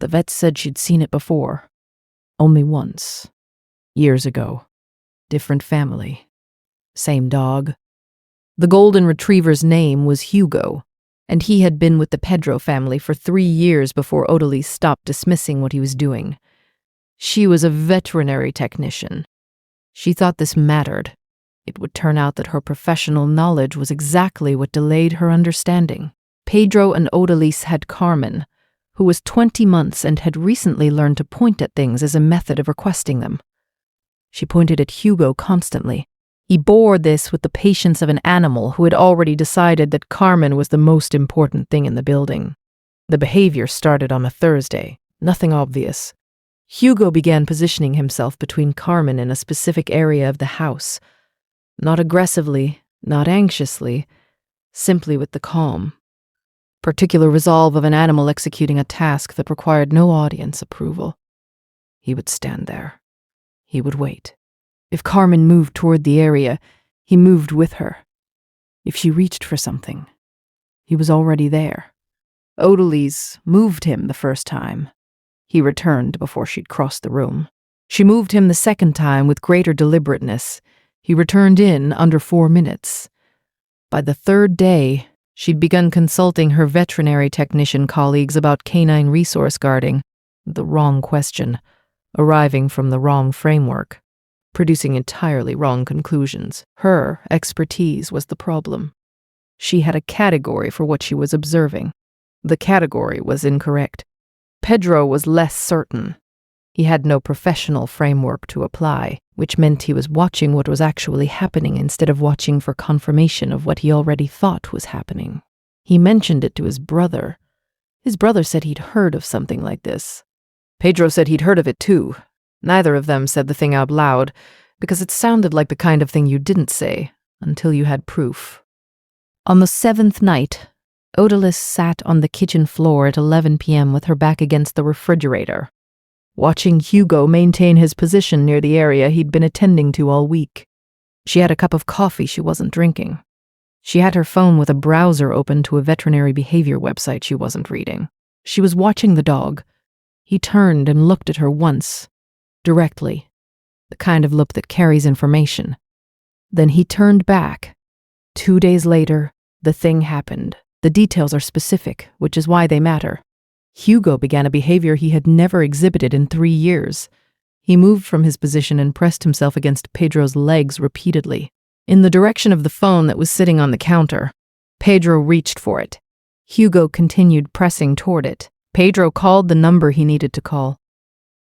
The vet said she'd seen it before. Only once. Years ago. Different family. Same dog. The golden retriever's name was Hugo, and he had been with the Pedro family for 3 years before Odalise stopped dismissing what he was doing. She was a veterinary technician. She thought this mattered. It would turn out that her professional knowledge was exactly what delayed her understanding. Pedro and Odalise had Carmen, who was 20 months and had recently learned to point at things as a method of requesting them. She pointed at Hugo constantly. He bore this with the patience of an animal who had already decided that Carmen was the most important thing in the building. The behavior started on a Thursday, nothing obvious. Hugo began positioning himself between Carmen and a specific area of the house. Not aggressively, not anxiously, simply with the calm, particular resolve of an animal executing a task that required no audience approval. He would stand there. He would wait. If Carmen moved toward the area, he moved with her. If she reached for something, he was already there. Odalise moved him the first time. He returned before she'd crossed the room. She moved him the second time with greater deliberateness. He returned in under 4 minutes. By the third day, she'd begun consulting her veterinary technician colleagues about canine resource guarding. The wrong question, arriving from the wrong framework, producing entirely wrong conclusions. Her expertise was the problem. She had a category for what she was observing. The category was incorrect. Pedro was less certain. He had no professional framework to apply, which meant he was watching what was actually happening instead of watching for confirmation of what he already thought was happening. He mentioned it to his brother. His brother said he'd heard of something like this. Pedro said he'd heard of it too. Neither of them said the thing out loud, because it sounded like the kind of thing you didn't say until you had proof. On the 7th night, Odalise sat on the kitchen floor at 11 p.m. with her back against the refrigerator, watching Hugo maintain his position near the area he'd been attending to all week. She had a cup of coffee she wasn't drinking. She had her phone with a browser open to a veterinary behavior website she wasn't reading. She was watching the dog. He turned and looked at her once, directly, the kind of look that carries information. Then he turned back. 2 days later, the thing happened. The details are specific, which is why they matter. Hugo began a behavior he had never exhibited in 3 years. He moved from his position and pressed himself against Pedro's legs repeatedly, in the direction of the phone that was sitting on the counter. Pedro reached for it. Hugo continued pressing toward it. Pedro called the number he needed to call.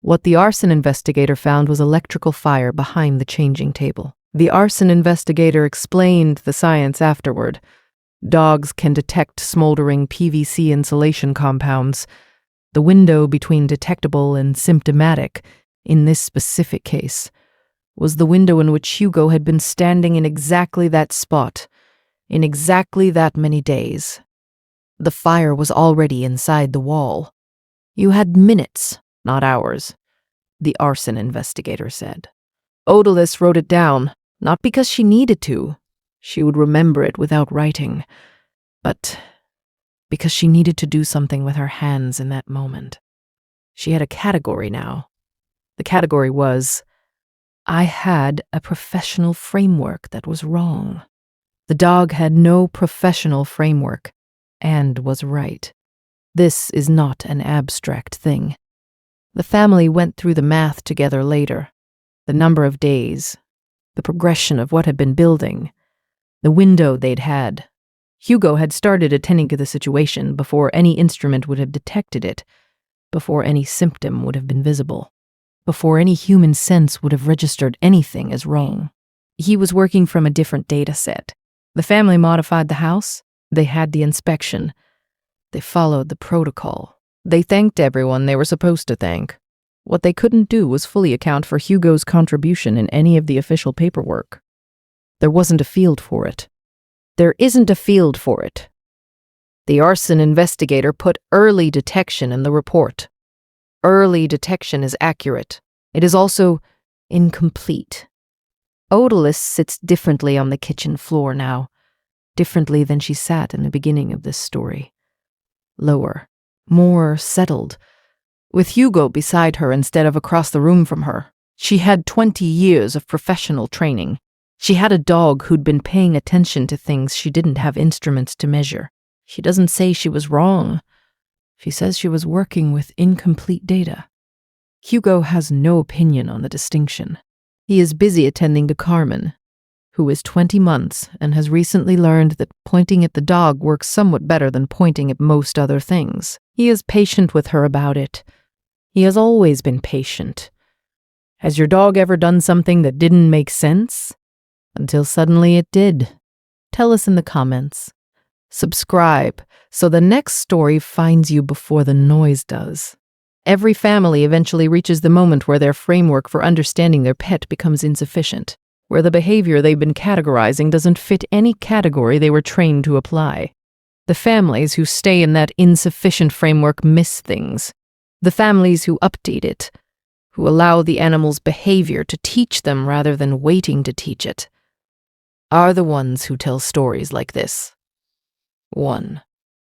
What the arson investigator found was electrical fire behind the changing table. The arson investigator explained the science afterward. Dogs can detect smoldering PVC insulation compounds. The window between detectable and symptomatic, in this specific case, was the window in which Hugo had been standing in exactly that spot, in exactly that many days. The fire was already inside the wall. You had minutes, not hours, the arson investigator said. Odalise wrote it down, not because she needed to. She would remember it without writing, but because she needed to do something with her hands in that moment. She had a category now. The category was, I had a professional framework that was wrong. The dog had no professional framework and was right. This is not an abstract thing. The family went through the math together later. The number of days, the progression of what had been building, the window they'd had. Hugo had started attending to the situation before any instrument would have detected it, before any symptom would have been visible, before any human sense would have registered anything as wrong. He was working from a different data set. The family modified the house. They had the inspection. They followed the protocol. They thanked everyone they were supposed to thank. What they couldn't do was fully account for Hugo's contribution in any of the official paperwork. There wasn't a field for it. There isn't a field for it. The arson investigator put early detection in the report. Early detection is accurate. It is also incomplete. Odalise sits differently on the kitchen floor now, differently than she sat in the beginning of this story. Lower, more settled, with Hugo beside her instead of across the room from her. She had 20 years of professional training. She had a dog who'd been paying attention to things she didn't have instruments to measure. She doesn't say she was wrong. She says she was working with incomplete data. Hugo has no opinion on the distinction. He is busy attending to Carmen, who is 20 months and has recently learned that pointing at the dog works somewhat better than pointing at most other things. He is patient with her about it. He has always been patient. Has your dog ever done something that didn't make sense? Until suddenly it did. Tell us in the comments. Subscribe so the next story finds you before the noise does. Every family eventually reaches the moment where their framework for understanding their pet becomes insufficient, where the behavior they've been categorizing doesn't fit any category they were trained to apply. The families who stay in that insufficient framework miss things. The families who update it, who allow the animal's behavior to teach them rather than waiting to teach it, are the ones who tell stories like this. 1.